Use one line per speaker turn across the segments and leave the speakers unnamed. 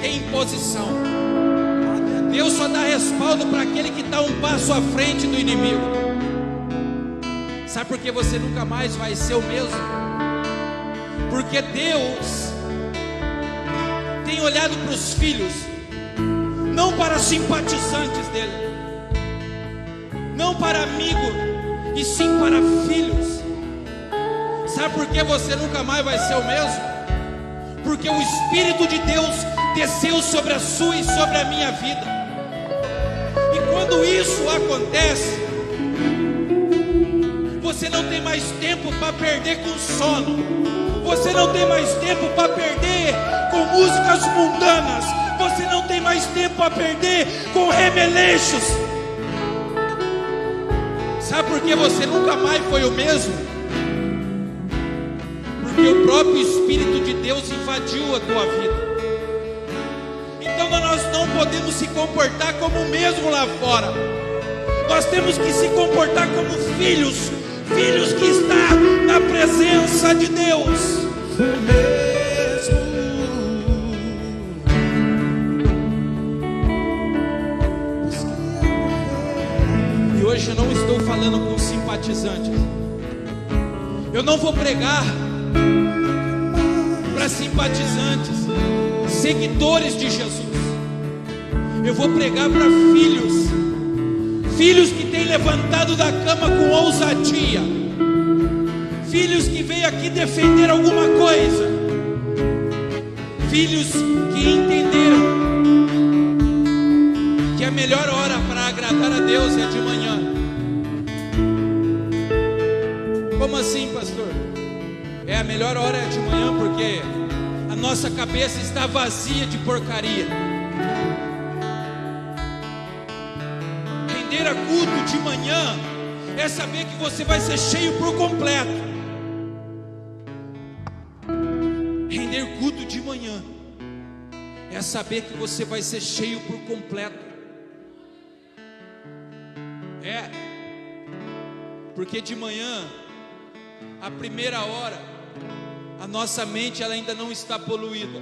tem imposição. Deus só dá respaldo para aquele que está um passo à frente do inimigo. Sabe por que você nunca mais vai ser o mesmo? Porque Deus tem olhado para os filhos, não para simpatizantes dele, não para amigos, e sim para filhos. Sabe por que você nunca mais vai ser o mesmo? Porque o Espírito de Deus desceu sobre a sua e sobre a minha vida. E quando isso acontece, você não tem mais tempo para perder com sono. Você não tem mais tempo para perder com músicas mundanas. Você não tem mais tempo para perder com remeleixos. Sabe por que você nunca mais foi o mesmo? Porque o próprio Espírito de Deus invadiu a tua vida. Então nós não podemos se comportar como o mesmo lá fora. Nós temos que se comportar como filhos. Filhos que estão na presença de Deus. E hoje eu não estou falando com simpatizantes. Eu não vou pregar para simpatizantes, seguidores de Jesus. Eu vou pregar para filhos. Filhos que têm levantado da cama com ousadia. Filhos que veio aqui defender alguma coisa. Filhos que entenderam que a melhor hora para agradar a Deus é de manhã. Como assim, pastor? A melhor hora é de manhã porque a nossa cabeça está vazia de porcaria. Render a culto de manhã é saber que você vai ser cheio por completo. Render culto de manhã é saber que você vai ser cheio por completo. Porque de manhã, a primeira hora, a nossa mente ela ainda não está poluída.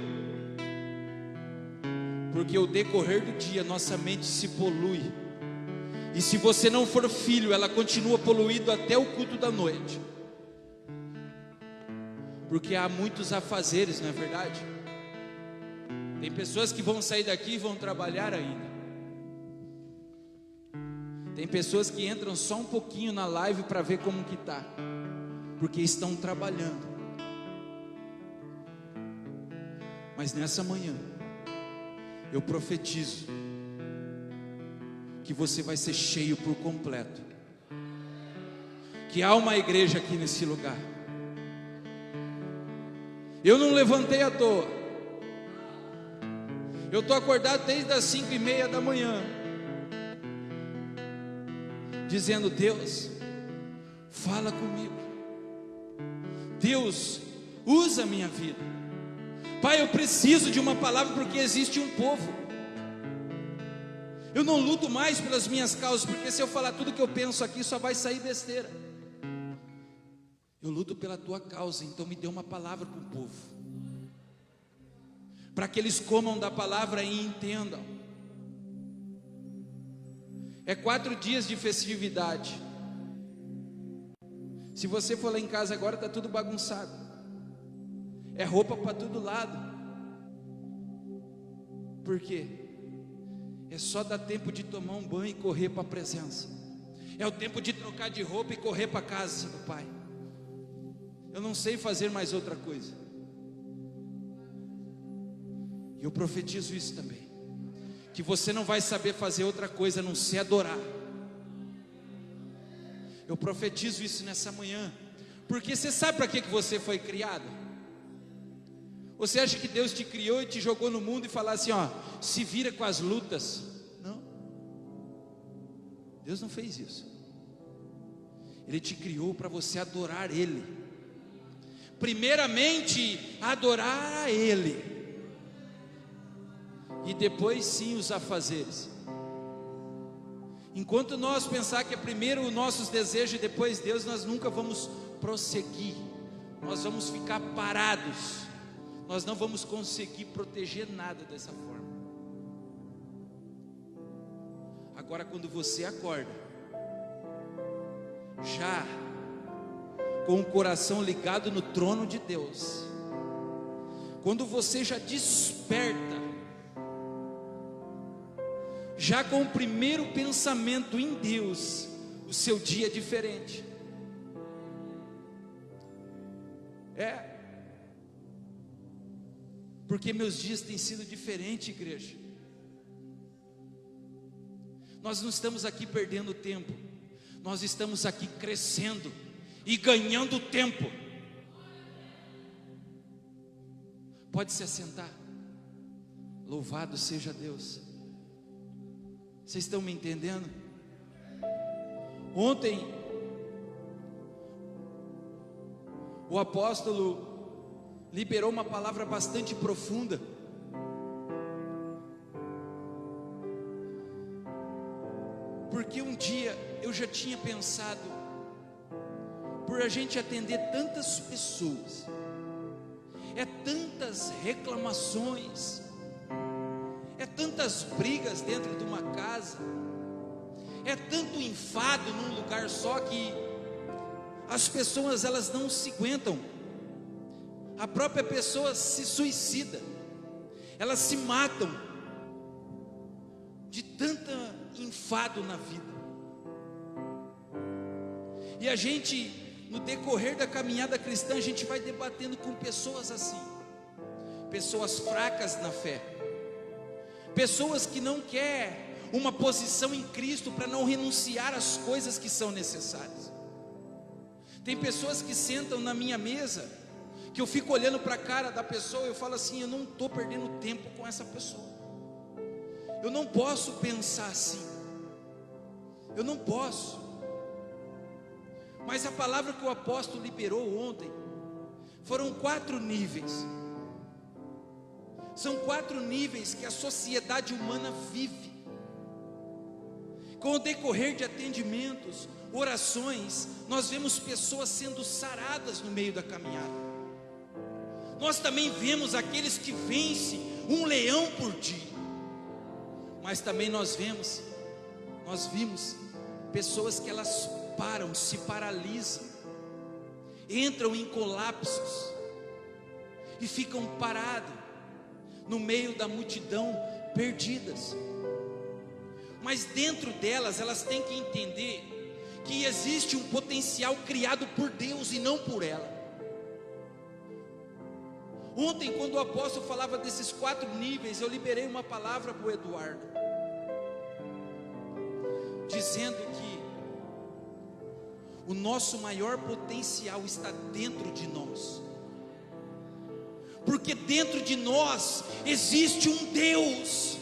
Porque o decorrer do dia, nossa mente se polui. E se você não for filho, ela continua poluída até o culto da noite. Porque há muitos afazeres, não é verdade? Tem pessoas que vão sair daqui e vão trabalhar ainda. Tem pessoas que entram só um pouquinho na live para ver como que está, porque estão trabalhando. Mas nessa manhã, eu profetizo que você vai ser cheio por completo. Que há uma igreja aqui nesse lugar. Eu não levantei à toa. Eu estou acordado desde as 5:30 da manhã, dizendo: Deus, fala comigo. Deus, usa a minha vida. Pai, eu preciso de uma palavra porque existe um povo. Eu não luto mais pelas minhas causas, porque se eu falar tudo que eu penso aqui só vai sair besteira. Eu luto pela tua causa, então me dê uma palavra para o povo, para que eles comam da palavra e entendam. É 4 dias de festividade. Se você for lá em casa agora, está tudo bagunçado. É roupa para todo lado. Por quê? É só dar tempo de tomar um banho e correr para a presença. É o tempo de trocar de roupa e correr para a casa do Pai. Eu não sei fazer mais outra coisa. E eu profetizo isso também, que você não vai saber fazer outra coisa a não ser adorar. Eu profetizo isso nessa manhã, porque você sabe para que você foi criado? Você acha que Deus te criou e te jogou no mundo e falou assim, ó, se vira com as lutas? Não. Deus não fez isso. Ele te criou para você adorar Ele. Primeiramente, adorar a Ele. E depois sim os afazeres. Enquanto nós pensar que é primeiro os nossos desejos e depois Deus, nós nunca vamos prosseguir. Nós vamos ficar parados. nós não vamos conseguir proteger nada dessa forma. Agora, quando você acorda, já com o coração ligado no trono de Deus, quando você já desperta, já com o primeiro pensamento em Deus, o seu dia é diferente. Porque meus dias têm sido diferentes, igreja. Nós não estamos aqui perdendo tempo, nós estamos aqui crescendo e ganhando tempo. Pode se assentar. Louvado seja Deus. Vocês estão me entendendo? Ontem o apóstolo liberou uma palavra bastante profunda. Porque um dia eu já tinha pensado, por a gente atender tantas pessoas, tantas reclamações, tantas brigas dentro de uma casa, tanto enfado num lugar só, que as pessoas elas não se aguentam. A própria pessoa se suicida, elas se matam de tanto enfado na vida. E a gente, no decorrer da caminhada cristã, a gente vai debatendo com pessoas assim, pessoas fracas na fé, pessoas que não querem uma posição em Cristo para não renunciar às coisas que são necessárias. Tem pessoas que sentam na minha mesa, que eu fico olhando para a cara da pessoa e eu falo assim: eu não estou perdendo tempo com essa pessoa, eu não posso pensar assim, eu não posso. Mas a palavra que o apóstolo liberou ontem, foram 4 níveis, são 4 níveis que a sociedade humana vive. Com o decorrer de atendimentos, orações, nós vemos pessoas sendo saradas no meio da caminhada. Nós também vemos aqueles que vencem um leão por dia, mas também nós vimos pessoas que elas param, se paralisam, entram em colapsos e ficam parados no meio da multidão, perdidas. Mas dentro delas, elas têm que entender que existe um potencial criado por Deus e não por ela. Ontem, quando o apóstolo falava desses 4 níveis, eu liberei uma palavra para o Eduardo, dizendo que o nosso maior potencial está dentro de nós, porque dentro de nós existe um Deus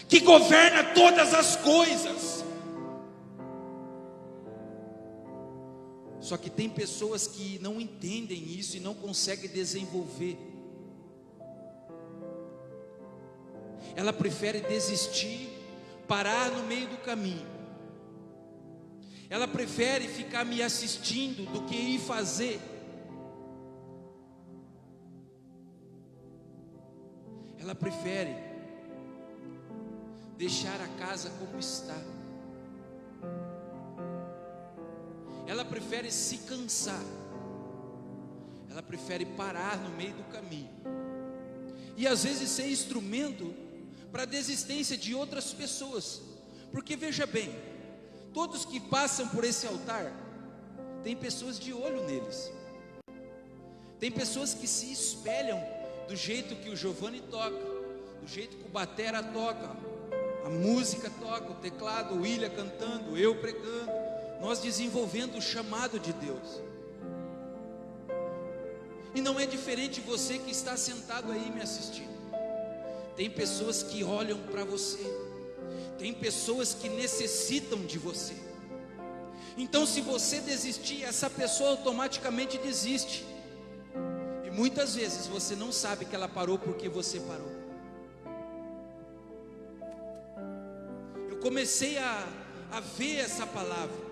que governa todas as coisas. Só que tem pessoas que não entendem isso e não conseguem desenvolver. Ela prefere desistir, parar no meio do caminho. Ela prefere ficar me assistindo do que ir fazer. Ela prefere deixar a casa como está. Ela prefere se cansar. Ela prefere parar no meio do caminho. E às vezes ser instrumento para a desistência de outras pessoas. Porque veja bem, todos que passam por esse altar, tem pessoas de olho neles. Tem pessoas que se espelham do jeito que o Giovanni toca, do jeito que o batera toca, a música toca, o teclado, o William cantando, eu pregando, nós desenvolvendo o chamado de Deus. E não é diferente você que está sentado aí me assistindo. Tem pessoas que olham para você, tem pessoas que necessitam de você. Então, se você desistir, essa pessoa automaticamente desiste. E muitas vezes você não sabe que ela parou porque você parou. Eu comecei a ver essa palavra,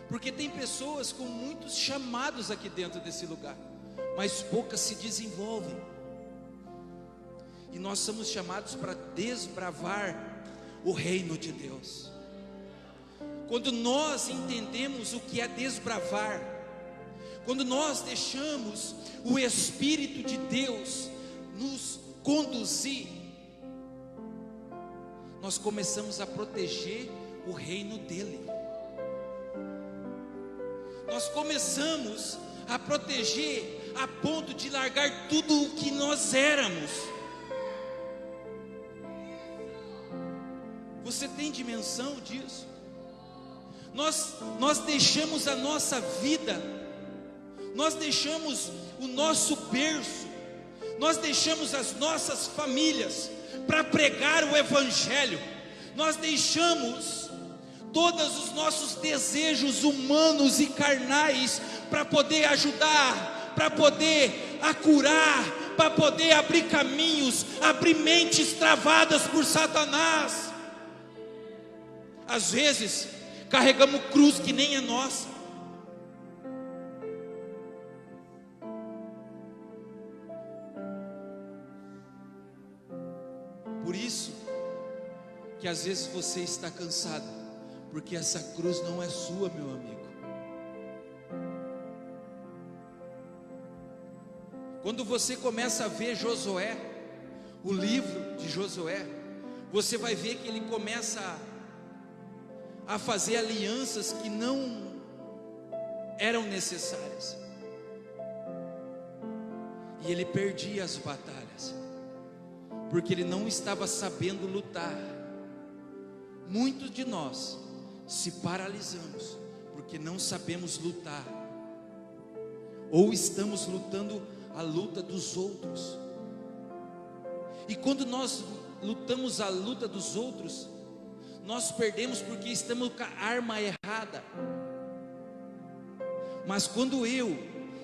porque tem pessoas com muitos chamados aqui dentro desse lugar, mas poucas se desenvolvem. E nós somos chamados para desbravar o reino de Deus. Quando nós entendemos o que é desbravar, quando nós deixamos o Espírito de Deus nos conduzir, nós começamos a proteger o reino dele. Nós começamos a proteger a ponto de largar tudo o que nós éramos. Você tem dimensão disso? Nós deixamos a nossa vida, nós deixamos o nosso berço, nós deixamos as nossas famílias para pregar o Evangelho. Nós deixamos todos os nossos desejos humanos e carnais para poder ajudar, para poder curar, para poder abrir caminhos, abrir mentes travadas por Satanás. Às vezes carregamos cruz que nem é nossa. Por isso que às vezes você está cansado, porque essa cruz não é sua, meu amigo. Quando você começa a ver Josué, o livro de Josué, você vai ver que ele começa a fazer alianças que não eram necessárias, e ele perdia as batalhas, porque ele não estava sabendo lutar. Muitos de nós se paralisamos, porque não sabemos lutar, ou estamos lutando a luta dos outros, e quando nós lutamos a luta dos outros, nós perdemos porque estamos com a arma errada. Mas quando eu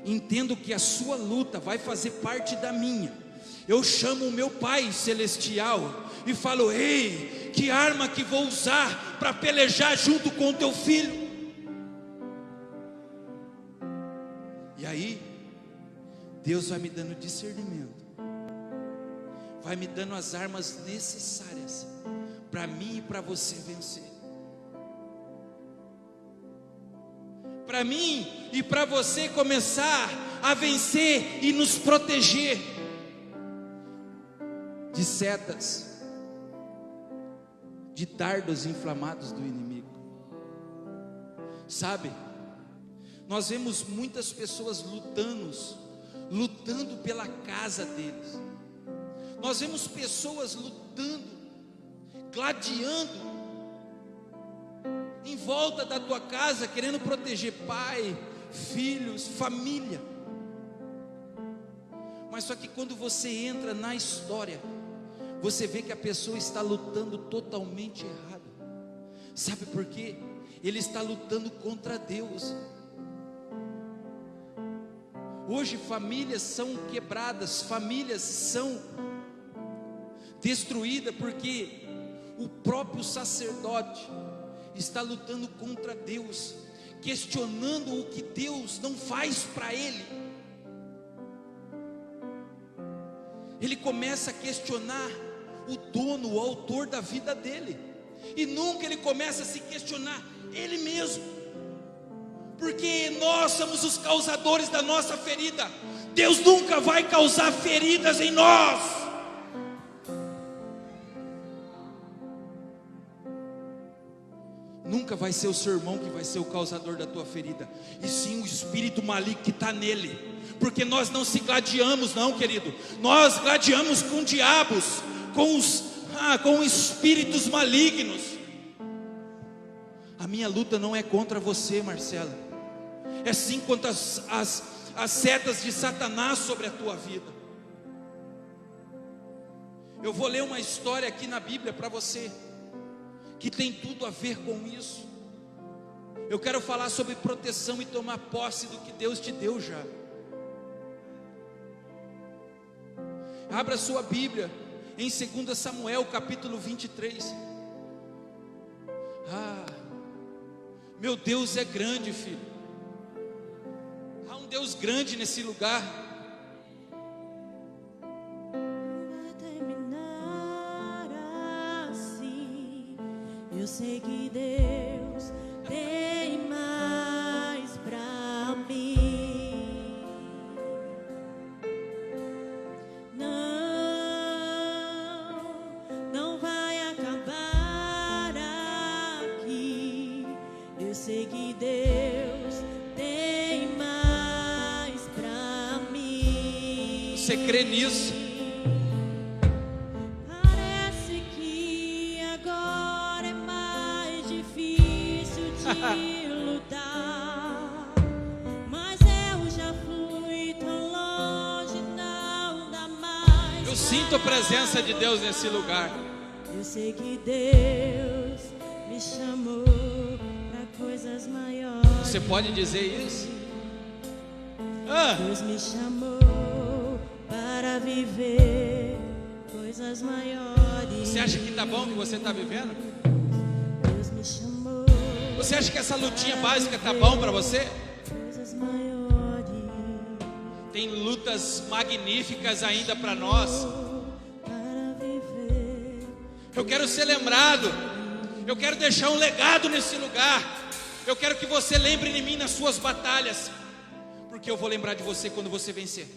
entendo que a sua luta vai fazer parte da minha, eu chamo o meu Pai Celestial e falo: ei, que arma que vou usar para pelejar junto com o teu filho? E aí Deus vai me dando discernimento, vai me dando as armas necessárias para mim e para você vencer, para mim e para você começar a vencer e nos proteger de setas, de dardos inflamados do inimigo. Sabe, nós vemos muitas pessoas lutando pela casa deles. Nós vemos pessoas lutando, gladiando em volta da tua casa, querendo proteger pai, filhos, família. Mas só que quando você entra na história, você vê que a pessoa está lutando totalmente errado. Sabe por quê? Ele está lutando contra Deus. Hoje famílias são quebradas, famílias são destruídas porque o próprio sacerdote está lutando contra Deus, questionando o que Deus não faz para ele. Ele começa a questionar o dono, o autor da vida dele, e nunca ele começa a se questionar ele mesmo, porque nós somos os causadores da nossa ferida. Deus nunca vai causar feridas em nós. Nunca vai ser o seu irmão que vai ser o causador da tua ferida, e sim o espírito maligno que está nele. Porque nós não se gladiamos, não, querido. Nós gladiamos com diabos, com espíritos malignos. A minha luta não é contra você, Marcela, é sim contra as setas de Satanás sobre a tua vida. Eu vou ler uma história aqui na Bíblia para você, que tem tudo a ver com isso. Eu quero falar sobre proteção e tomar posse do que Deus te deu já. Abra sua Bíblia em 2 Samuel capítulo 23. Meu Deus é grande, filho. Há um Deus grande nesse lugar.
Eu sei que Deus tem mais pra mim. Não vai acabar aqui. Eu sei que Deus tem mais pra mim.
Você crê nisso?
Parece que agora é mais difícil de lutar, mas eu já fui tão longe, não dá mais.
Eu sinto a presença de Deus nesse lugar.
Eu sei que Deus me chamou pra coisas maiores.
Você pode dizer isso?
Deus me chamou para viver coisas maiores.
Você acha que tá bom o que você está vivendo?
Deus me chamou.
Você acha que essa lutinha básica tá bom para você?
Coisas maiores.
Tem lutas magníficas ainda para nós.
Para viver.
Eu quero ser lembrado. Eu quero deixar um legado nesse lugar. Eu quero que você lembre de mim nas suas batalhas, porque eu vou lembrar de você quando você vencer.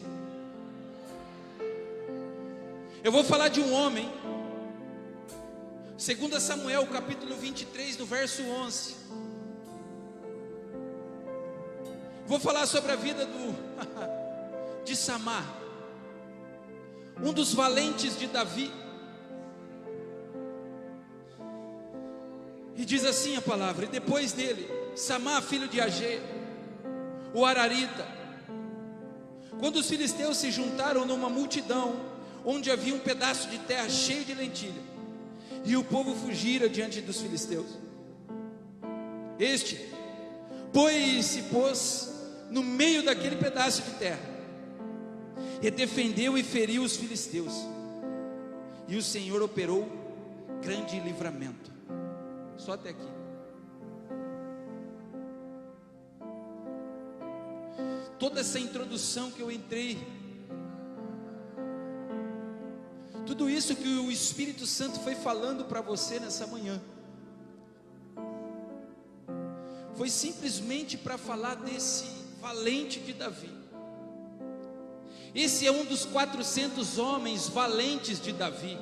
Eu vou falar de um homem, 2 Samuel capítulo 23, no verso 11. Vou falar sobre a vida de Samá, um dos valentes de Davi. E diz assim a palavra: e depois dele, Samá, filho de Agê, o Ararita, quando os filisteus se juntaram numa multidão, onde havia um pedaço de terra cheio de lentilha, e o povo fugira diante dos filisteus, este, pois se pôs no meio daquele pedaço de terra, e defendeu e feriu os filisteus, e o Senhor operou grande livramento. Só até aqui. Toda essa introdução que eu entrei, tudo isso que o Espírito Santo foi falando para você nessa manhã, foi simplesmente para falar desse valente de Davi. Esse é um dos 400 homens valentes de Davi,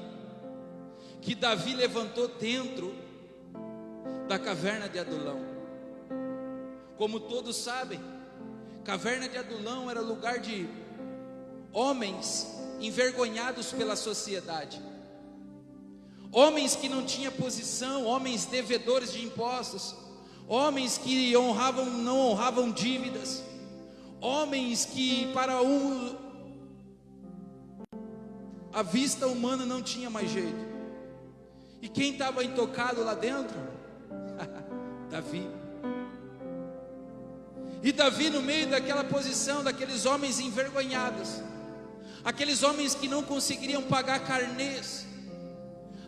que Davi levantou dentro da caverna de Adulão. Como todos sabem, caverna de Adulão era lugar de homens envergonhados pela sociedade, homens que não tinham posição, homens devedores de impostos, homens que não honravam dívidas, homens que para a vista humana não tinha mais jeito. E quem estava intocado lá dentro? Davi. E Davi, no meio daquela posição, daqueles homens envergonhados, aqueles homens que não conseguiriam pagar carnês,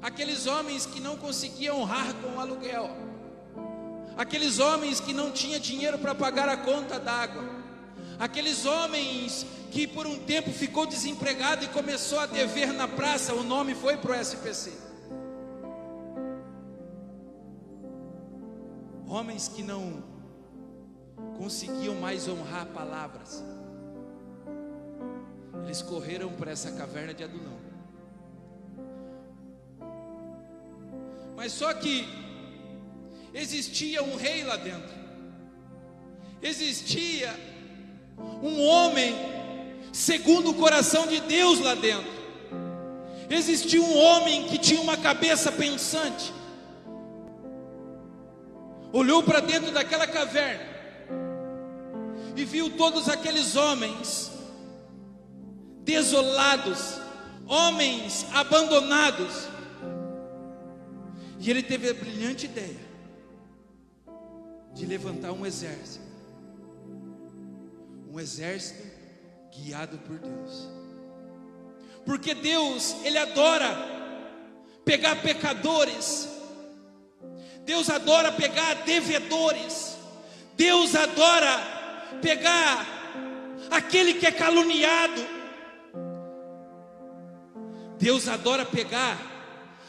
aqueles homens que não conseguiam honrar com o aluguel, aqueles homens que não tinham dinheiro para pagar a conta d'água, aqueles homens que por um tempo ficou desempregado e começou a dever na praça. O nome foi para o SPC. Homens que não conseguiam mais honrar palavras, eles correram para essa caverna de Adulão. Mas só que existia um rei lá dentro, existia um homem segundo o coração de Deus lá dentro, existia um homem que tinha uma cabeça pensante. Olhou para dentro daquela caverna e viu todos aqueles homens desolados, homens abandonados, e ele teve a brilhante ideia de levantar um exército guiado por Deus, porque Deus, Ele adora pegar pecadores, Deus adora pegar devedores, Deus adora pegar aquele que é caluniado, Deus adora pegar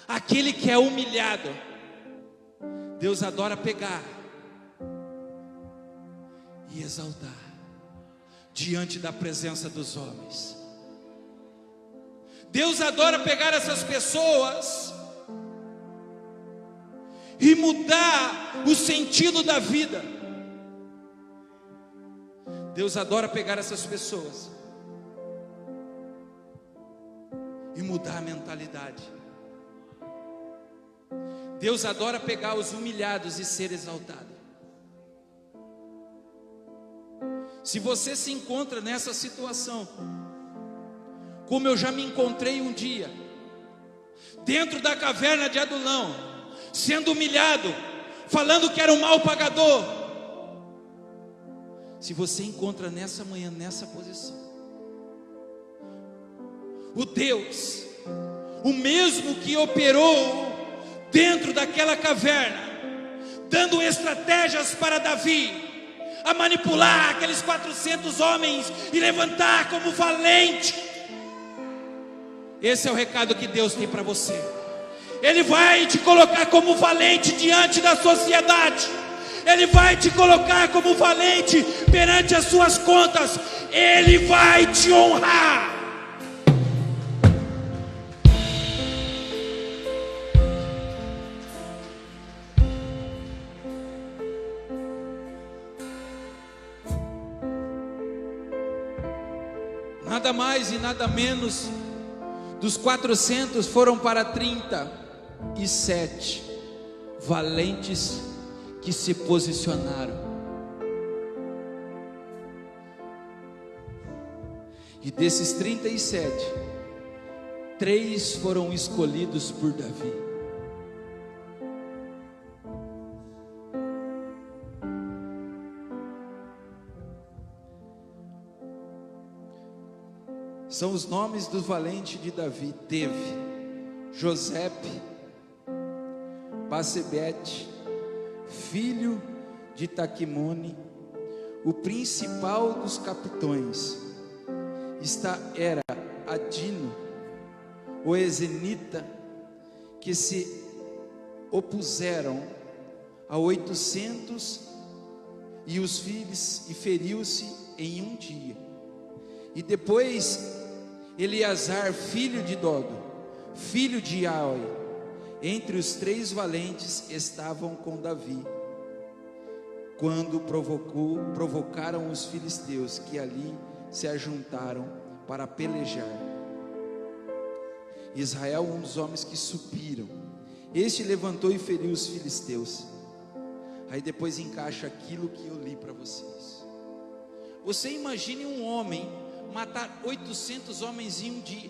aquele que é humilhado. Deus adora pegar e exaltar diante da presença dos homens. Deus adora pegar essas pessoas e mudar o sentido da vida. Deus adora pegar essas pessoas e mudar a mentalidade. Deus adora pegar os humilhados e ser exaltado. Se você se encontra nessa situação, como eu já me encontrei um dia, dentro da caverna de Adulão, sendo humilhado, falando que era um mal pagador. Se você encontra nessa manhã, nessa posição, o Deus, o mesmo que operou dentro daquela caverna, dando estratégias para Davi, a manipular aqueles 400 homens e levantar como valente. Esse é o recado que Deus tem para você. Ele vai te colocar como valente diante da sociedade. Ele vai te colocar como valente perante as suas contas. Ele vai te honrar. Nada mais e nada menos, dos 400 foram para 37 valentes que se posicionaram. E desses 37, 3 foram escolhidos por Davi. São os nomes dos valentes de Davi. Teve Josepe, Basebete, filho de Taquimone, o principal dos capitães. Era Adino, o Ezenita, que se opuseram a 800 e os filhos, e feriu-se em um dia. E depois Eleazar, filho de Dodo, filho de Aoi, entre os 3 valentes estavam com Davi, quando provocaram os filisteus, que ali se ajuntaram para pelejar. Israel, um dos homens que subiram, este levantou e feriu os filisteus. Aí depois encaixa aquilo que eu li para vocês. Você imagine um homem matar 800 homens em um dia.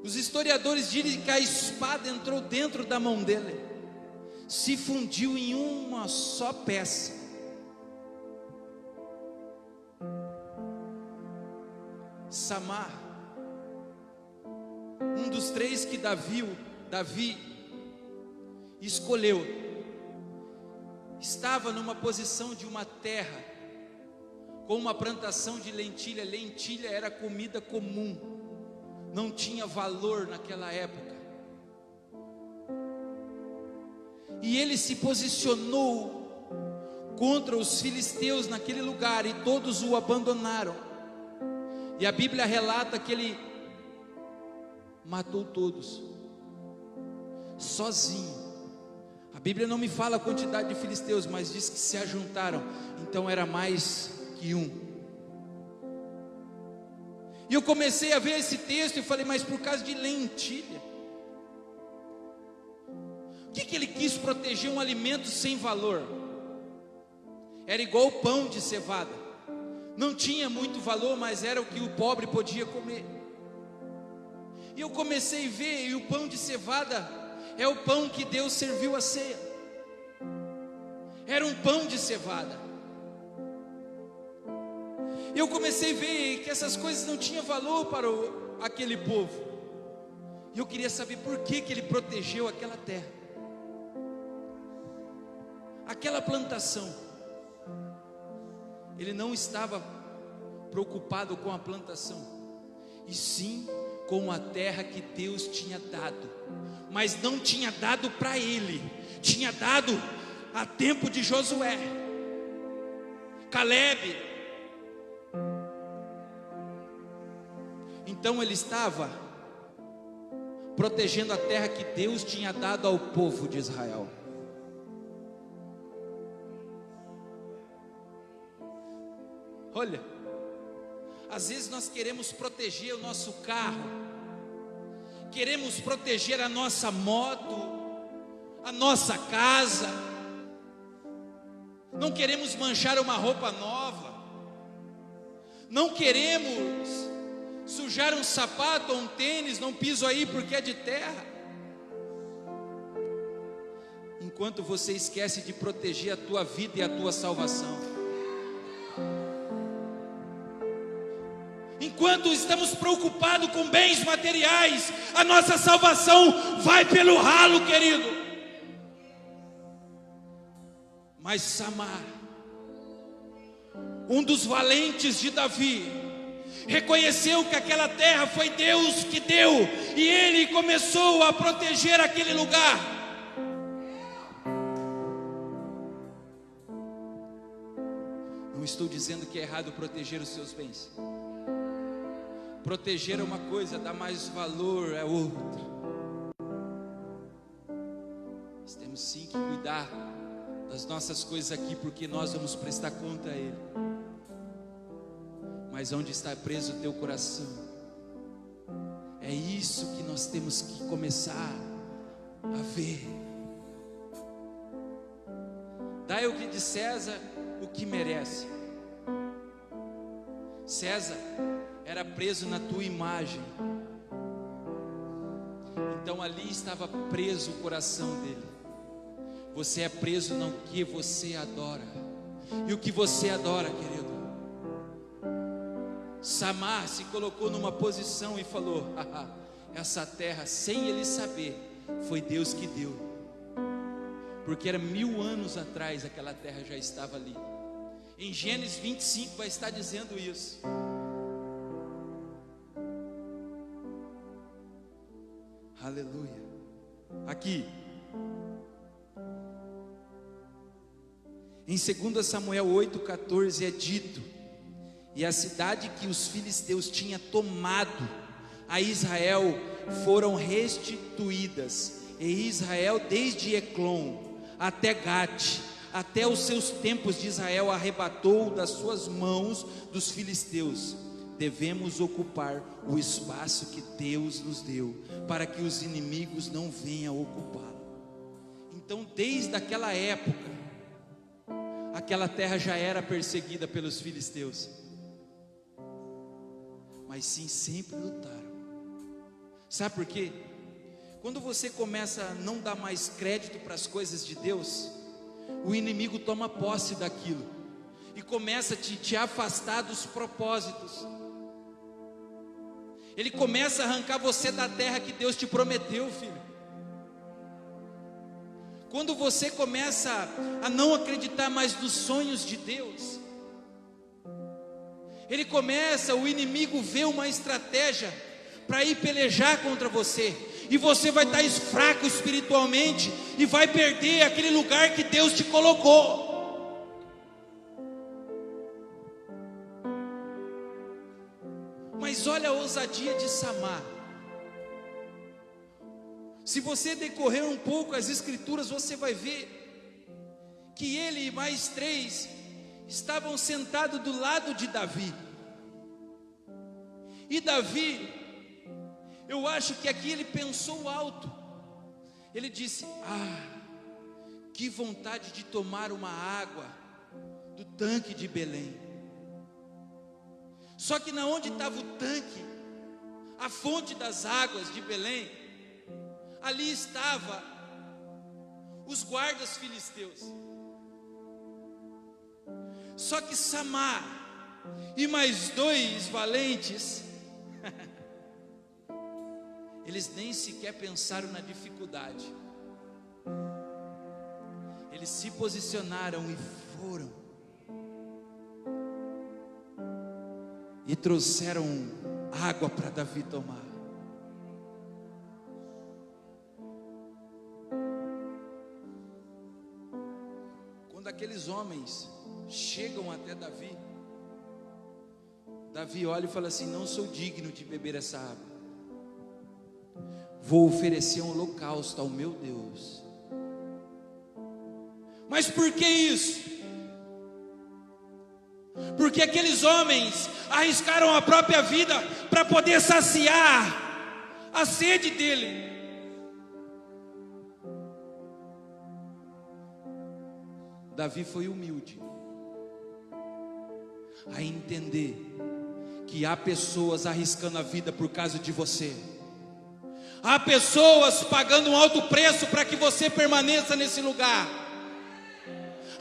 Os historiadores dizem que a espada entrou dentro da mão dele, se fundiu em uma só peça. Samar, um dos 3 que Davi escolheu, estava numa posição de uma terra com uma plantação de lentilha. Lentilha era comida comum, não tinha valor naquela época. E ele se posicionou contra os filisteus naquele lugar, e todos o abandonaram. E a Bíblia relata que ele matou todos, sozinho. A Bíblia não me fala a quantidade de filisteus, mas diz que se ajuntaram, então era mais que um. E eu comecei a ver esse texto e falei, mas por causa de lentilha? O que ele quis proteger? Um alimento sem valor. Era igual o pão de cevada, não tinha muito valor, mas era o que o pobre podia comer. E eu comecei a ver, e o pão de cevada é o pão que Deus serviu à ceia. Era um pão de cevada. E eu comecei a ver que essas coisas não tinham valor para aquele povo. E eu queria saber por que ele protegeu aquela terra, aquela plantação. Ele não estava preocupado com a plantação, e sim com a terra que Deus tinha dado, mas não tinha dado para ele, tinha dado a tempo de Josué, Calebe. Então ele estava protegendo a terra que Deus tinha dado ao povo de Israel. Olha, às vezes nós queremos proteger o nosso carro, queremos proteger a nossa moto, a nossa casa, não queremos manchar uma roupa nova, não queremos sujar um sapato ou um tênis, não piso aí porque é de terra, enquanto você esquece de proteger a tua vida e a tua salvação. Enquanto estamos preocupados com bens materiais, a nossa salvação vai pelo ralo, querido. Mas Samar, um dos valentes de Davi, reconheceu que aquela terra foi Deus que deu, e ele começou a proteger aquele lugar. Não estou dizendo que é errado proteger os seus bens. Proteger é uma coisa, dar mais valor é outra. Nós temos sim que cuidar das nossas coisas aqui, porque nós vamos prestar conta a Ele. Mas onde está preso o teu coração? É isso que nós temos que começar a ver. Dai ao que de César o que merece. César era preso na tua imagem, então ali estava preso o coração dele. Você é preso no que você adora, e o que você adora, querido? Samar se colocou numa posição e falou: essa terra, sem ele saber, foi Deus que deu, porque era 1000 anos atrás aquela terra já estava ali. Em Gênesis 25 vai estar dizendo isso. Aleluia. Aqui em 2 Samuel 8,14 é dito: e a cidade que os filisteus tinham tomado a Israel foram restituídas, e Israel desde Eclon até Gate, até os seus tempos de Israel arrebatou das suas mãos dos filisteus. Devemos ocupar o espaço que Deus nos deu, para que os inimigos não venham ocupá-lo. Então, desde aquela época, aquela terra já era perseguida pelos filisteus, mas sim, sempre lutaram. Sabe por quê? Quando você começa a não dar mais crédito para as coisas de Deus, o inimigo toma posse daquilo e começa a te afastar dos propósitos. Ele começa a arrancar você da terra que Deus te prometeu, filho. Quando você começa a não acreditar mais nos sonhos de Deus, o inimigo vê uma estratégia para ir pelejar contra você, e você vai estar fraco espiritualmente e vai perder aquele lugar que Deus te colocou. Mas olha a ousadia de Samar. Se você decorrer um pouco as escrituras, você vai ver que ele e mais 3 estavam sentados do lado de Davi. E Davi, eu acho que aqui ele pensou alto. Ele disse: que vontade de tomar uma água do tanque de Belém. Só que na onde estava o tanque, a fonte das águas de Belém, ali estava os guardas filisteus. Só que Samar e mais 2 valentes, eles nem sequer pensaram na dificuldade. Eles se posicionaram e foram. E trouxeram água para Davi tomar. aqueles homens chegam até Davi, Davi olha e fala assim: não sou digno de beber essa água, vou oferecer um holocausto ao meu Deus. Mas por que isso? Porque aqueles homens arriscaram a própria vida para poder saciar a sede dele. Davi foi humilde a entender que há pessoas arriscando a vida por causa de você. Há pessoas pagando um alto preço para que você permaneça nesse lugar.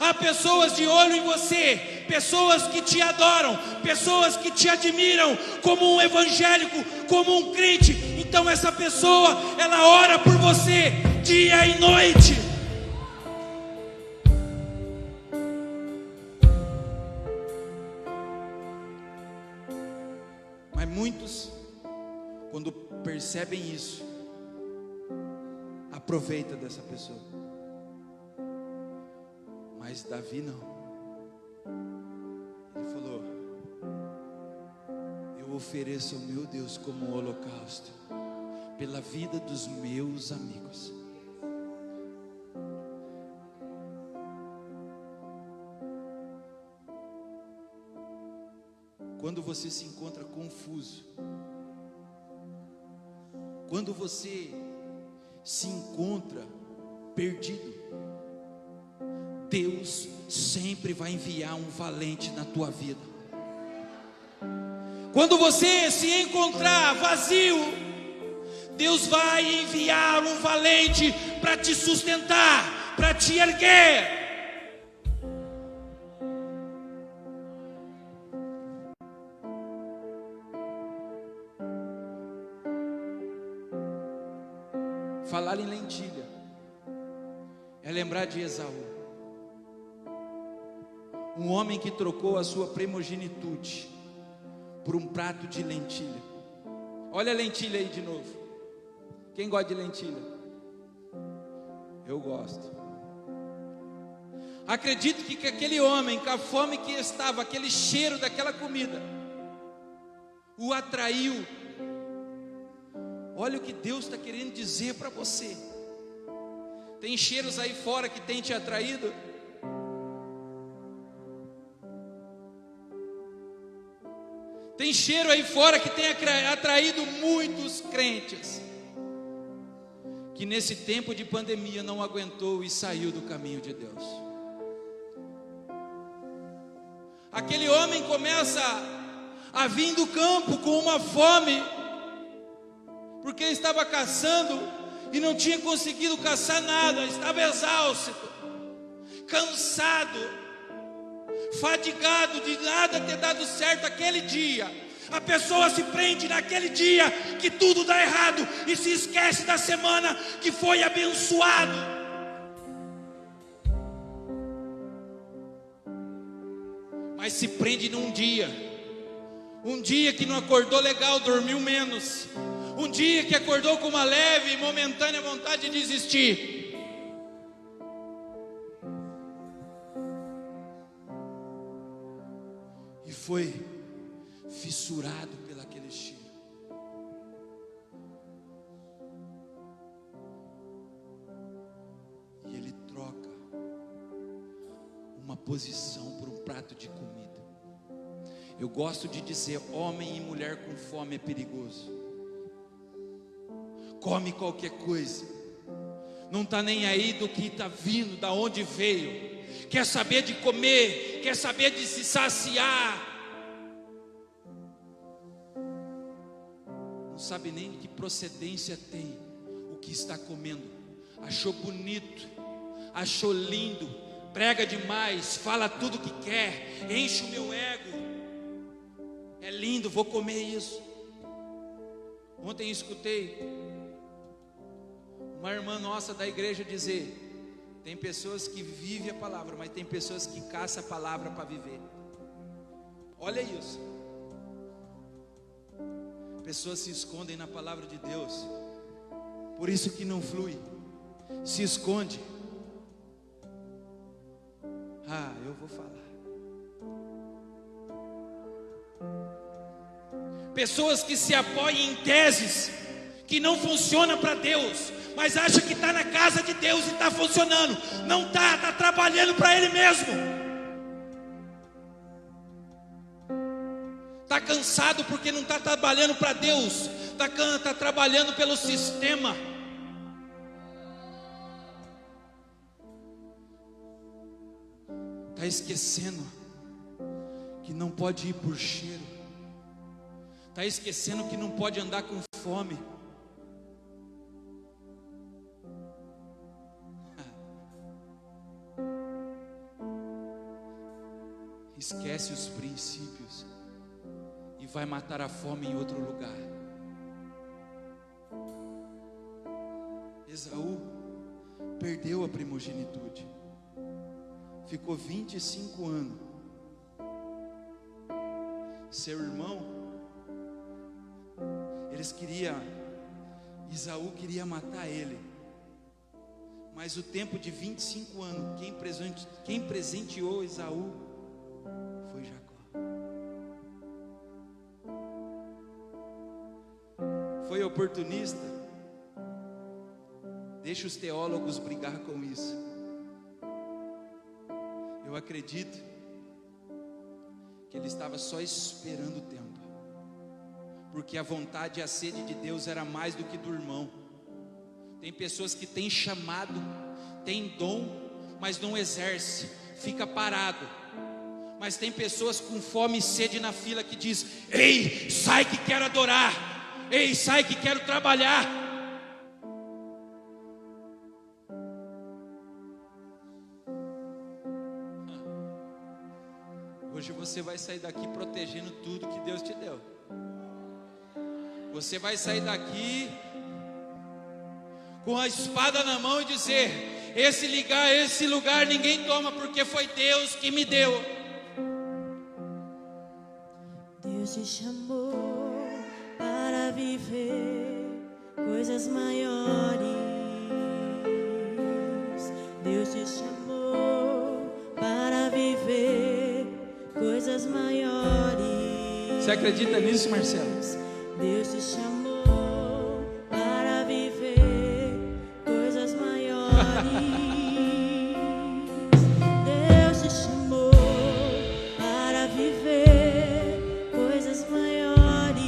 Há pessoas de olho em você, pessoas que te adoram, pessoas que te admiram como um evangélico, como um crente. Então essa pessoa, ela ora por você dia e noite. Mas muitos, quando percebem isso, aproveita dessa pessoa. Mas Davi não. Ele falou: eu ofereço ao meu Deus como um holocausto pela vida dos meus amigos. Quando você se encontra confuso, quando você se encontra perdido, Deus sempre vai enviar um valente na tua vida. Quando você se encontrar vazio, Deus vai enviar um valente para te sustentar, para te erguer. Falar em lentilha é lembrar de Esaú, um homem que trocou a sua primogenitude por um prato de lentilha. Olha a lentilha aí de novo. Quem gosta de lentilha? Eu gosto. Acredito que aquele homem, com a fome que estava, aquele cheiro daquela comida, o atraiu. Olha o que Deus está querendo dizer para você. Tem cheiros aí fora que tem te atraído? Tem cheiro aí fora que tem atraído muitos crentes, que nesse tempo de pandemia não aguentou e saiu do caminho de Deus. Aquele homem começa a vir do campo com uma fome, porque estava caçando e não tinha conseguido caçar nada, estava exausto, cansado, fadigado de nada ter dado certo aquele dia. A pessoa se prende naquele dia que tudo dá errado e se esquece da semana que foi abençoado. Mas se prende num dia, um dia que não acordou legal, dormiu menos, um dia que acordou com uma leve e momentânea vontade de desistir. E foi fissurado pelaquele cheiro. E ele troca uma posição por um prato de comida. Eu gosto de dizer: homem e mulher com fome é perigoso. Come qualquer coisa, não está nem aí do que está vindo, da onde veio, quer saber de comer, quer saber de se saciar, não sabe nem de que procedência tem o que está comendo. Achou bonito, achou lindo, prega demais, fala tudo que quer, enche o meu ego, é lindo, vou comer isso. Ontem escutei uma irmã nossa da igreja dizer: tem pessoas que vivem a palavra, mas tem pessoas que caçam a palavra para viver. Olha isso. Pessoas se escondem na palavra de Deus, por isso que não flui, se esconde. Eu vou falar. Pessoas que se apoiam em teses que não funcionam para Deus, mas acha que está na casa de Deus e está funcionando. Não está trabalhando para Ele mesmo. Está cansado porque não está trabalhando para Deus, está trabalhando pelo sistema. Está esquecendo que não pode ir por cheiro. Está esquecendo que não pode andar com fome. Esquece os princípios e vai matar a fome em outro lugar. Esaú perdeu a primogenitude. Ficou 25 anos. Seu irmão, Esaú queria matar ele. Mas o tempo de 25 anos, quem presenteou Esaú foi Jacó. Foi oportunista? Deixa os teólogos brigar com isso. Eu acredito que ele estava só esperando o tempo, porque a vontade e a sede de Deus era mais do que do irmão. Tem pessoas que têm chamado, têm dom, mas não exerce, fica parado. Mas tem pessoas com fome e sede na fila que diz: ei, sai que quero adorar, ei, sai que quero trabalhar. Hoje você vai sair daqui protegendo tudo que Deus te deu. Você vai sair daqui com a espada na mão e dizer: esse lugar ninguém toma, porque foi Deus que me deu.
Deus te chamou para viver coisas maiores. Deus te chamou para viver coisas maiores.
Você acredita nisso, Marcelo?
Deus te chamou para viver coisas maiores. Deus te chamou para viver coisas maiores.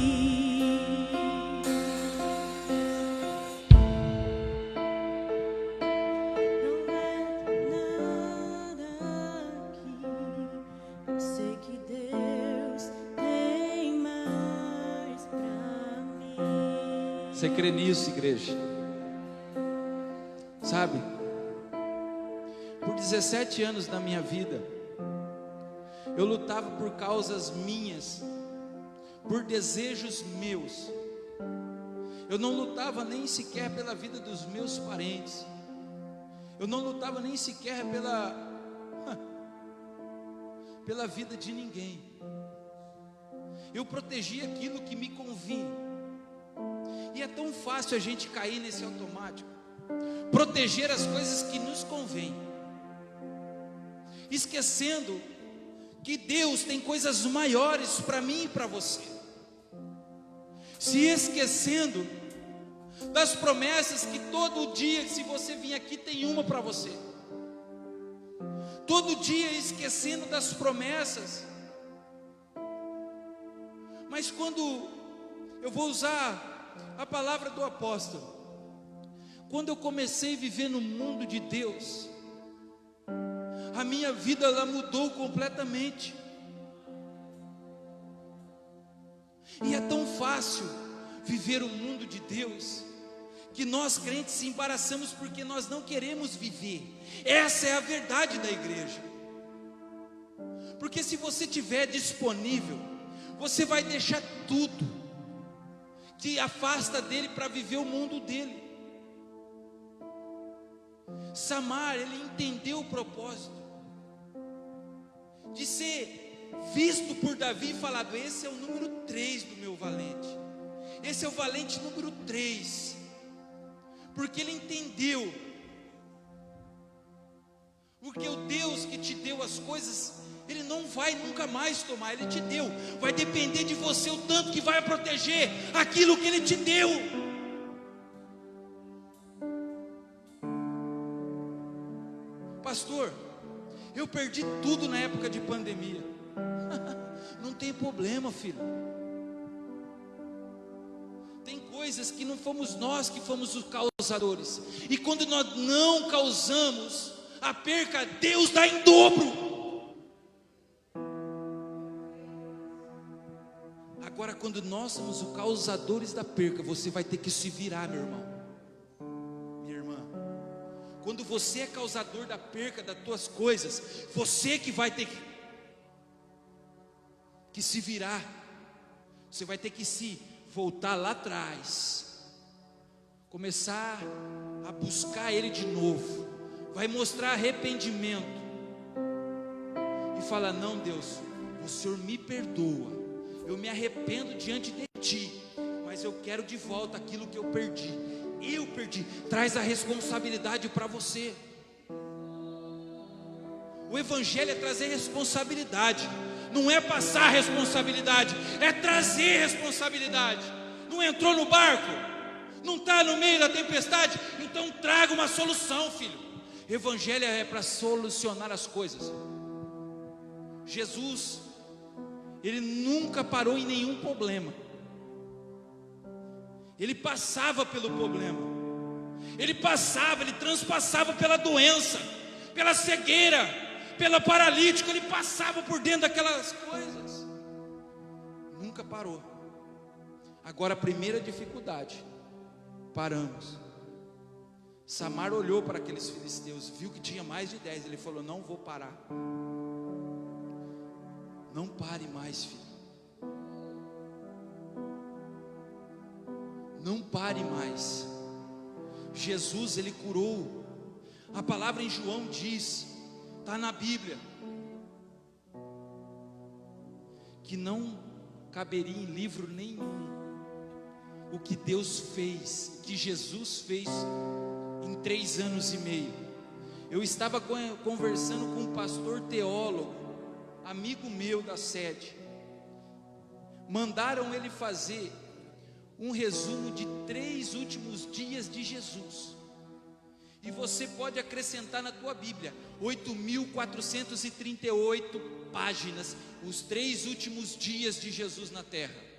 Não é nada aqui. Eu sei que Deus tem mais pra mim.
Você crê nisso, igreja? Sabe, por 17 anos da minha vida, eu lutava por causas minhas, por desejos meus. Eu não lutava nem sequer pela vida dos meus parentes. Eu não lutava nem sequer pela vida de ninguém. Eu protegia aquilo que me convinha. E é tão fácil a gente cair nesse automático, proteger as coisas que nos convêm, esquecendo que Deus tem coisas maiores para mim e para você, se esquecendo das promessas que todo dia, se você vir aqui, tem uma para você. Todo dia esquecendo das promessas. Mas quando eu vou usar a palavra do apóstolo, quando eu comecei a viver no mundo de Deus, a minha vida ela mudou completamente. E é tão fácil viver o mundo de Deus, que nós crentes se embaraçamos porque nós não queremos viver. Essa é a verdade da igreja. Porque se você tiver disponível, você vai deixar tudo que afasta dele para viver o mundo dele. Samar, ele entendeu o propósito de ser visto por Davi e falado: esse é o número 3 do meu valente, esse é o valente número 3, porque ele entendeu Porque o Deus que te deu as coisas, Ele não vai nunca mais tomar. Ele te deu, vai depender de você o tanto que vai proteger aquilo que Ele te deu. Pastor, eu perdi tudo na época de pandemia. Não tem problema, filho. Tem coisas que não fomos nós que fomos os causadores. E quando nós não causamos a perca, Deus dá em dobro. Agora, quando nós somos os causadores da perca, você vai ter que se virar, meu irmão, minha irmã. Quando você é causador da perca das tuas coisas, você que vai ter que se virar. Você vai ter que se voltar lá atrás, começar a buscar Ele de novo. Vai mostrar arrependimento e falar: não, Deus, o Senhor me perdoa, eu me arrependo diante de Ti, mas eu quero de volta aquilo que eu perdi. Traz a responsabilidade para você. O Evangelho é trazer responsabilidade, não é passar responsabilidade, é trazer responsabilidade. Não entrou no barco, não está no meio da tempestade, então traga uma solução, filho. Evangelho é para solucionar as coisas. Jesus, Ele nunca parou em nenhum problema. Ele passava pelo problema. Ele transpassava pela doença, pela cegueira, pela paralítico. Ele passava por dentro daquelas coisas. Nunca parou. Agora a primeira dificuldade, paramos. Samar olhou para aqueles filisteus, viu que tinha mais de 10. Ele falou: não vou parar. Não pare mais, filho. Não pare mais. Jesus, Ele curou. A palavra em João diz, está na Bíblia, que não caberia em livro nenhum o que Deus fez, que Jesus fez em 3 anos e meio. Eu estava conversando com um pastor teólogo, amigo meu da sede. Mandaram ele fazer um resumo de 3 últimos dias de Jesus. E você pode acrescentar na tua Bíblia 8.438 páginas, os 3 últimos dias de Jesus na terra.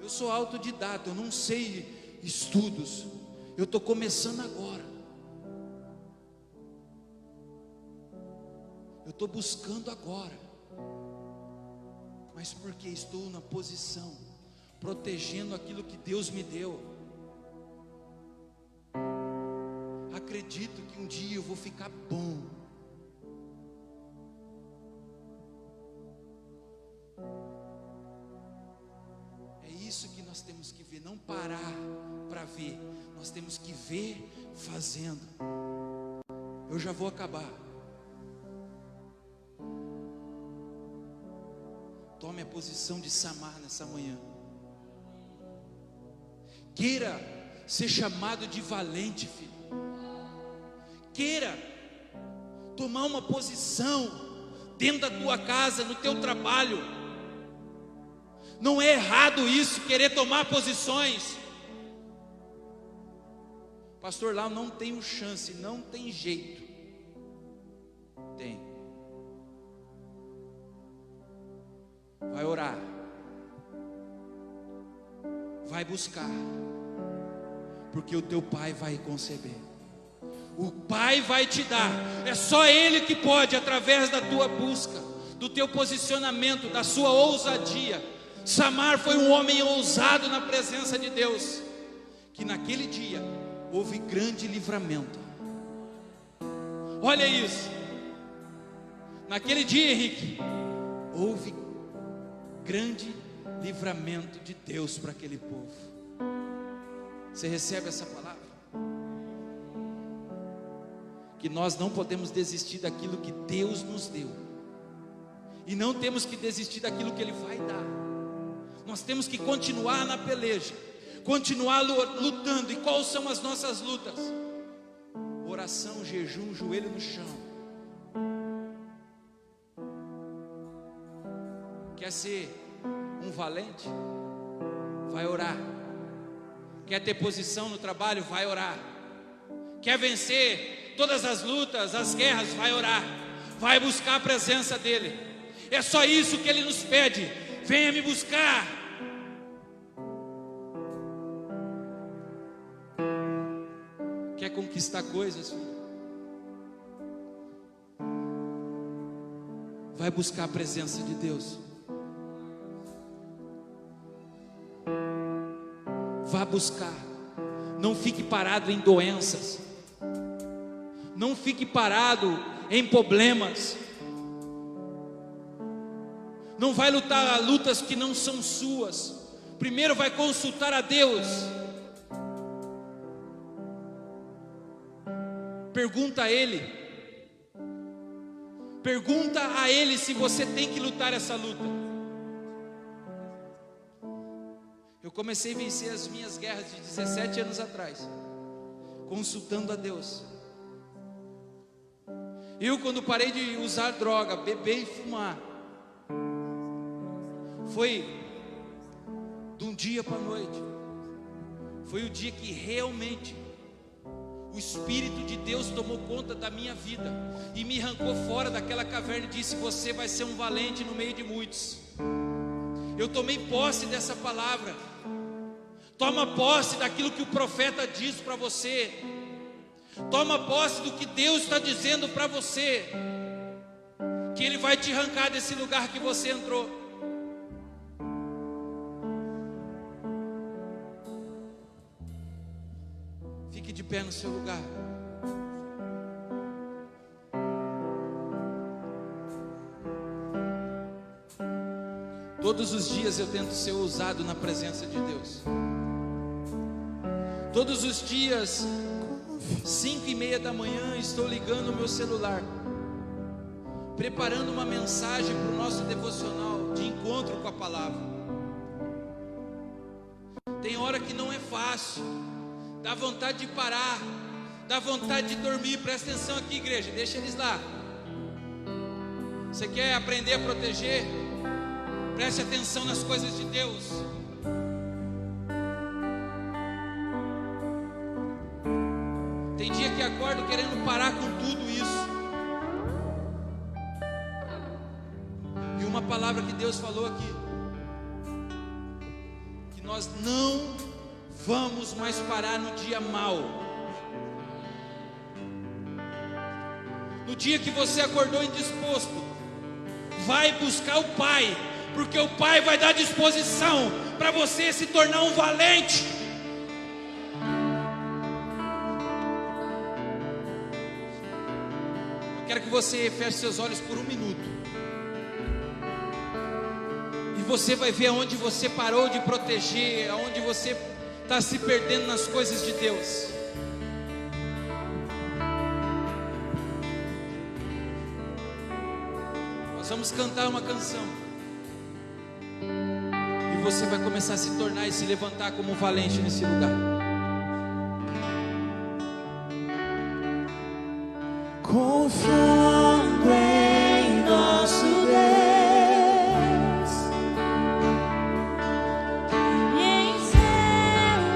Eu sou autodidata, eu não sei estudos, eu estou começando agora. Eu estou buscando agora, mas porque estou na posição, protegendo aquilo que Deus me deu. Acredito que um dia eu vou ficar bom. É isso que nós temos que ver, não parar para ver, nós temos que ver fazendo. Eu já vou acabar. Tome a posição de Samar nessa manhã. Queira ser chamado de valente, filho. Queira tomar uma posição dentro da tua casa, no teu trabalho. Não é errado isso, querer tomar posições. Pastor, lá eu não tenho chance, não tem jeito. Tem. Vai orar, vai buscar, porque o teu pai vai conceber. O pai vai te dar. É só Ele que pode, através da tua busca, do teu posicionamento, da sua ousadia. Samar foi um homem ousado na presença de Deus, que naquele dia houve grande livramento. Olha isso. Naquele dia, Henrique, houve grande livramento de Deus para aquele povo. Você recebe essa palavra? Que nós não podemos desistir daquilo que Deus nos deu, e não temos que desistir daquilo que Ele vai dar. Nós temos que continuar na peleja, continuar lutando. E quais são as nossas lutas? Oração, jejum, joelho no chão. Quer ser um valente? Vai orar. Quer ter posição no trabalho? Vai orar. Quer vencer todas as lutas, as guerras? Vai orar. Vai buscar a presença dEle. É só isso que Ele nos pede. Venha me buscar. Quer conquistar coisas, filho? Vai buscar a presença de Deus. Vá buscar. Não fique parado em doenças. Não fique parado em problemas. Não vai lutar lutas que não são suas. Primeiro vai consultar a Deus. Pergunta a Ele. Pergunta a Ele se você tem que lutar essa luta. Eu comecei a vencer as minhas guerras de 17 anos atrás, consultando a Deus. Eu, quando parei de usar droga, beber e fumar, foi de um dia para a noite. Foi o dia que realmente o Espírito de Deus tomou conta da minha vida e me arrancou fora daquela caverna e disse: você vai ser um valente no meio de muitos. Eu tomei posse dessa palavra. Toma posse daquilo que o profeta diz para você. Toma posse do que Deus está dizendo para você, que Ele vai te arrancar desse lugar que você entrou. Fique de pé no seu lugar. Todos os dias eu tento ser ousado na presença de Deus. Todos os dias, 5:30 da manhã, estou ligando o meu celular, preparando uma mensagem para o nosso devocional de encontro com a palavra. Tem hora que não é fácil, dá vontade de parar, dá vontade de dormir. Presta atenção aqui, igreja, deixa eles lá. Você quer aprender a proteger? Preste atenção nas coisas de Deus. Tem dia que acordo querendo parar com tudo isso. E uma palavra que Deus falou aqui, que nós não vamos mais parar no dia mau. No dia que você acordou indisposto, vai buscar o Pai, porque o Pai vai dar disposição para você se tornar um valente. Eu quero que você feche seus olhos por 1 minuto. E você vai ver aonde você parou de proteger, aonde você está se perdendo nas coisas de Deus. Nós vamos cantar uma canção. E você vai começar a se tornar e se levantar como um valente nesse lugar.
Confiando em nosso Deus e em seu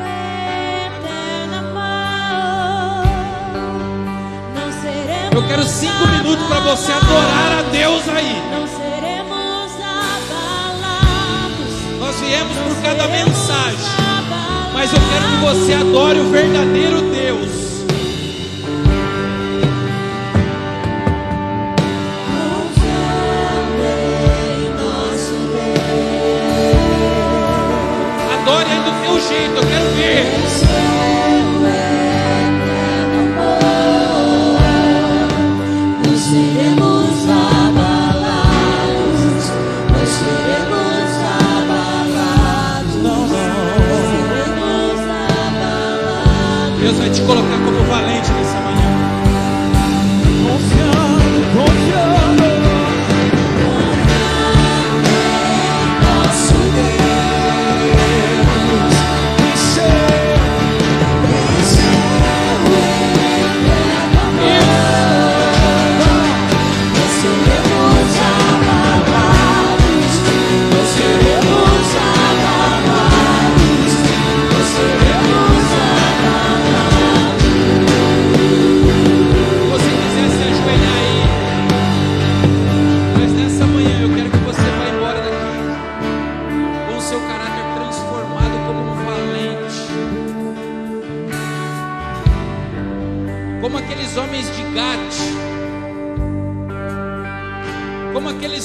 eterno amor, não seremos.
Eu quero 5 minutos para você adorar a Deus aí.
Não seremos abalados.
Nós viemos por cada mensagem, mas eu quero que você adore o verdadeiro Deus. Adore aí do teu jeito, eu quero ver.
Não seremos abalados, não seremos abalados, não seremos abalados.
Deus vai te colocar como valente nessa manhã.
Confiando em nosso Deus, em seu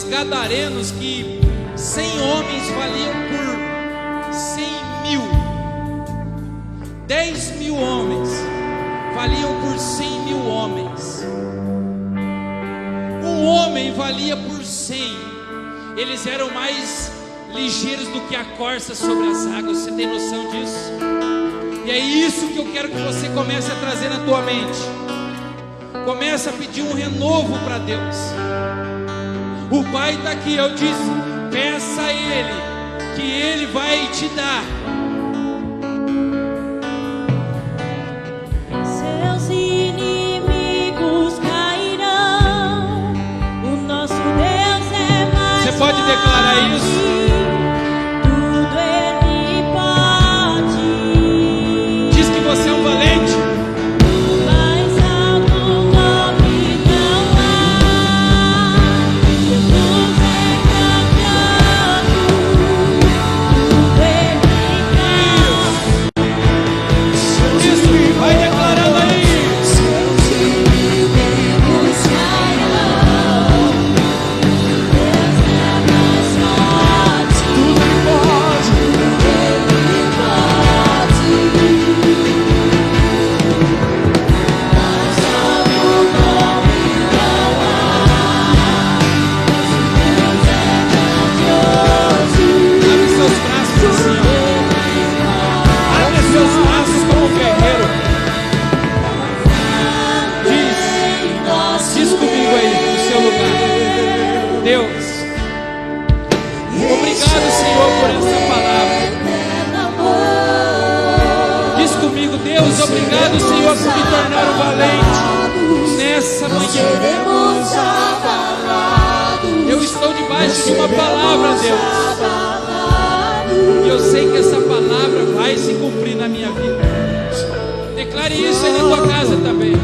gadarenos, que 100 homens valiam por 100.000, 10.000 homens valiam por 100.000 homens, um homem valia por 100. Eles eram mais ligeiros do que a corça sobre as águas. Você tem noção disso? E é isso que eu quero que você comece a trazer na tua mente. Comece a pedir um renovo para Deus. O Pai está aqui, eu disse, peça a Ele, que Ele vai te dar.
Seus inimigos cairão, o nosso Deus é mais
Você pode declarar isso?
Tudo Ele pode.
Diz que você é um valente.
Mais alto nome não há. Jesus é grandioso. Tudo Ele pode.
Isso, vai declarando aí.
Seus inimigos cairão. Deus é mais forte.
Tudo Ele pode.
Ele pode. Mais alto nome não há. Deus é grandioso.
Abre seus braços assim, ó. Abre seus braços como um guerreiro. Diz comigo aí no seu lugar. Deus, obrigado, Senhor, por essa palavra. Diz comigo, Deus, obrigado, Senhor, por me tornar um valente nessa manhã. Eu estou debaixo de uma palavra, Deus, e eu sei que essa palavra vai se cumprir na minha vida. Declare isso aí na tua casa também.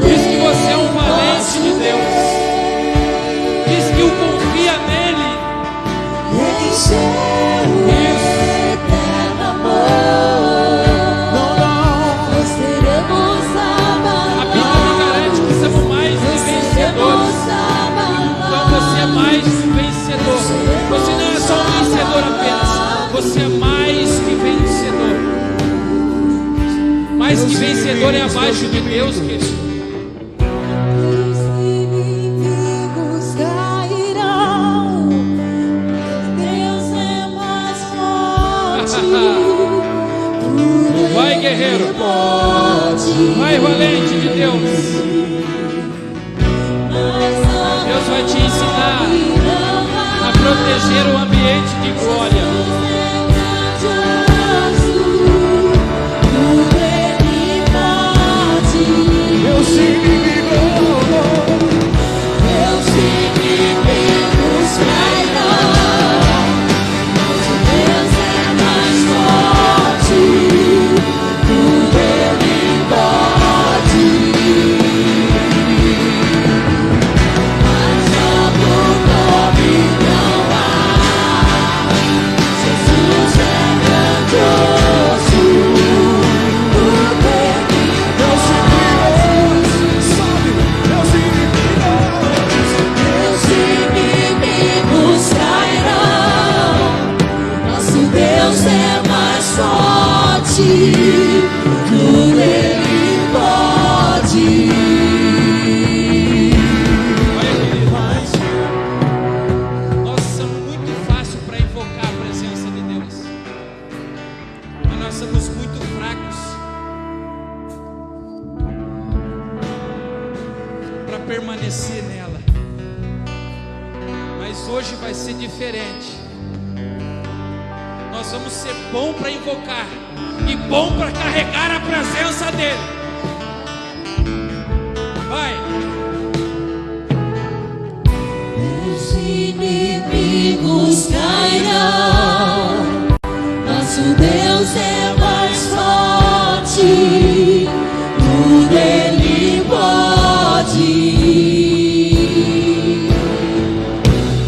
Diz que você é um valente de Deus. Diz que o confia nele. Isso. A Bíblia me garante que somos mais que vencedores. Então você é mais que vencedor. Você não é só um vencedor apenas. Você é mais que vencedor. Mais que vencedor é abaixo de Deus, querido.
Os inimigos cairão. Deus é mais forte.
Vai, guerreiro. Vai, valente de Deus. Deus vai te ensinar a proteger o ambiente de glória.
Meus inimigos
cairão. Deus é mais forte. Tudo Ele pode. Mais alto nome não há. Jesus é grandioso. Tudo Ele meus inimigos cairão. Nosso Deus é mais forte. Tudo Ele pode.
Olha, querido, nós somos muito fácil para invocar a presença de Deus, mas nós somos muito fracos para permanecer nela. Mas hoje vai ser diferente. Nós vamos ser bom para invocar e bom para carregar a presença dele. Vai.
Meus inimigos cairão. Nosso Deus é mais forte. Tudo Ele pode.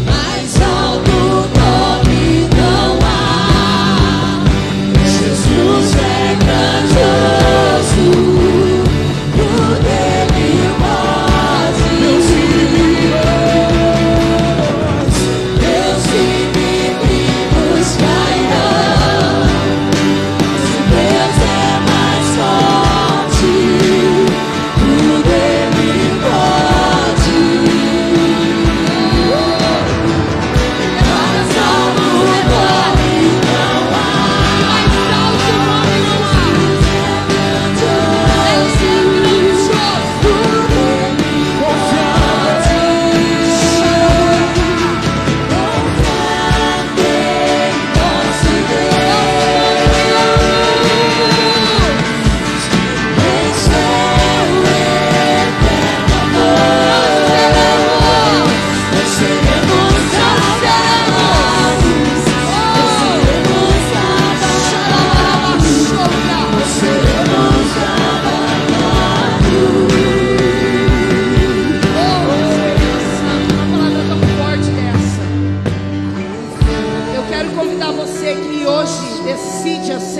Mais alto nome não há. Jesus é grandioso. Tudo Ele pode.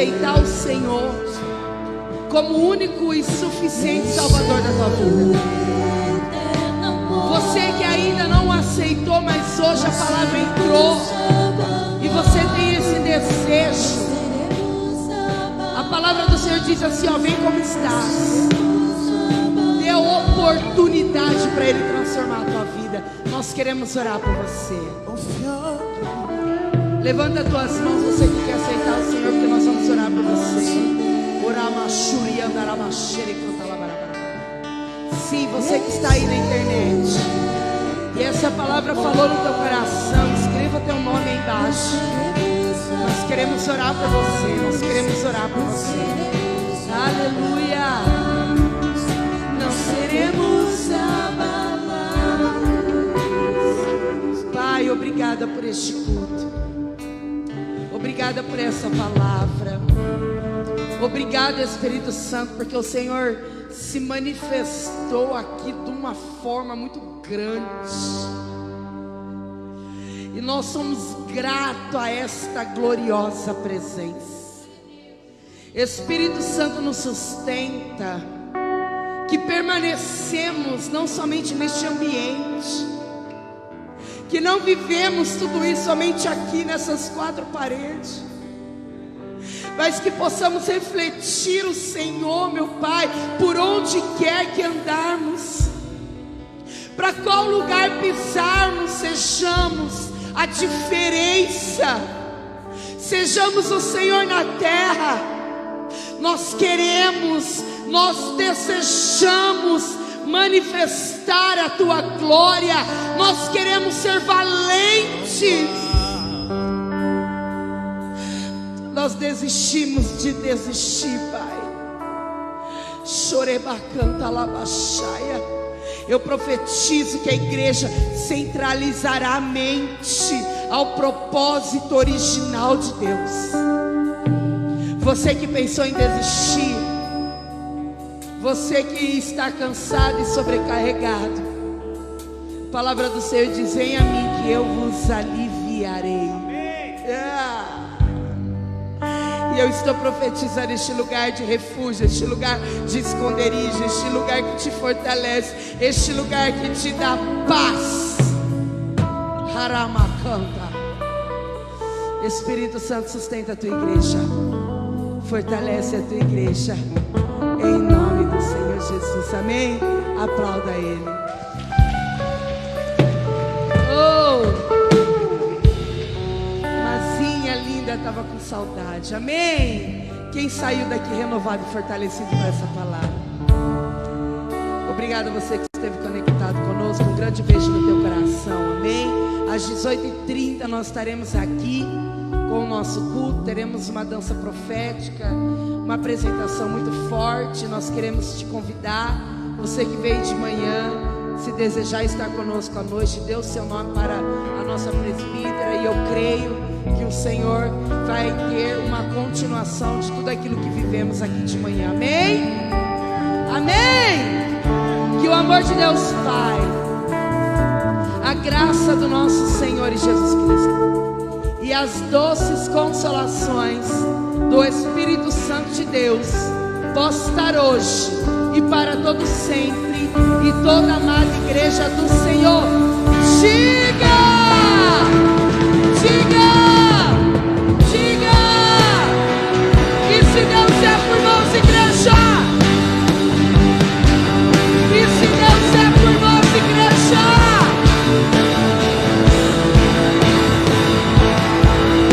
aceitar o Senhor como o único e suficiente Salvador da tua vida. Você que ainda não aceitou, mas hoje a palavra entrou e você tem esse desejo. A palavra do Senhor diz assim, ó, vem como estás. Dê oportunidade para Ele transformar a tua vida. Nós queremos orar por você. Levanta as tuas mãos, você que quer aceitar o Senhor, porque nós vamos orar por você. Sim, você que está aí na internet e essa palavra falou no teu coração, escreva teu nome aí embaixo. Nós queremos orar por você, nós queremos orar por você. Aleluia. Não seremos abalados. Pai, obrigada por este culto. Obrigada por essa palavra. Obrigado, Espírito Santo, porque o Senhor se manifestou aqui de uma forma muito grande. E nós somos gratos a esta gloriosa presença. Espírito Santo nos sustenta, que permanecemos não somente neste ambiente, que não vivemos tudo isso somente aqui nessas quatro paredes, mas que possamos refletir o Senhor, meu Pai, por onde quer que andarmos, para qual lugar pisarmos, sejamos a diferença, sejamos o Senhor na terra. Nós queremos, nós desejamos manifestar a Tua glória, nós queremos ser valentes. Nós desistimos de desistir, Pai. Chorebacanta labaxaia. Eu profetizo que a igreja centralizará a mente ao propósito original de Deus. Você que pensou em desistir, você que está cansado e sobrecarregado, a palavra do Senhor diz: vem a mim que eu vos aliviarei. E eu estou profetizando este lugar de refúgio, este lugar de esconderijo, este lugar que te fortalece, este lugar que te dá paz. Haramacanta. Espírito Santo, sustenta a tua igreja, fortalece a tua igreja, em nome do Senhor Jesus, amém? Aplauda Ele. Estava com saudade, amém? Quem saiu daqui renovado e fortalecido por essa palavra? Obrigado a você que esteve conectado conosco. Um grande beijo no teu coração, amém? Às 18h30 nós estaremos aqui com o nosso culto. Teremos uma dança profética, uma apresentação muito forte. Nós queremos te convidar, você que veio de manhã, se desejar estar conosco à noite, dê o seu nome para a nossa presbítera, e eu creio que o Senhor vai ter uma continuação de tudo aquilo que vivemos aqui de manhã, amém? Amém? Que o amor de Deus Pai, a graça do nosso Senhor e Jesus Cristo e as doces consolações do Espírito Santo de Deus possa estar hoje e para todo sempre, e toda a amada igreja do Senhor diga, diga, diga, e se Deus é por nós, igreja, e se Deus é por nós, igreja,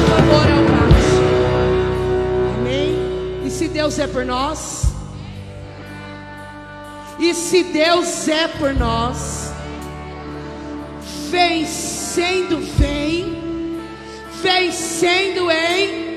o amor é o máximo, amém? E se Deus é por nós, e se Deus é por nós, vencendo vem, vencendo em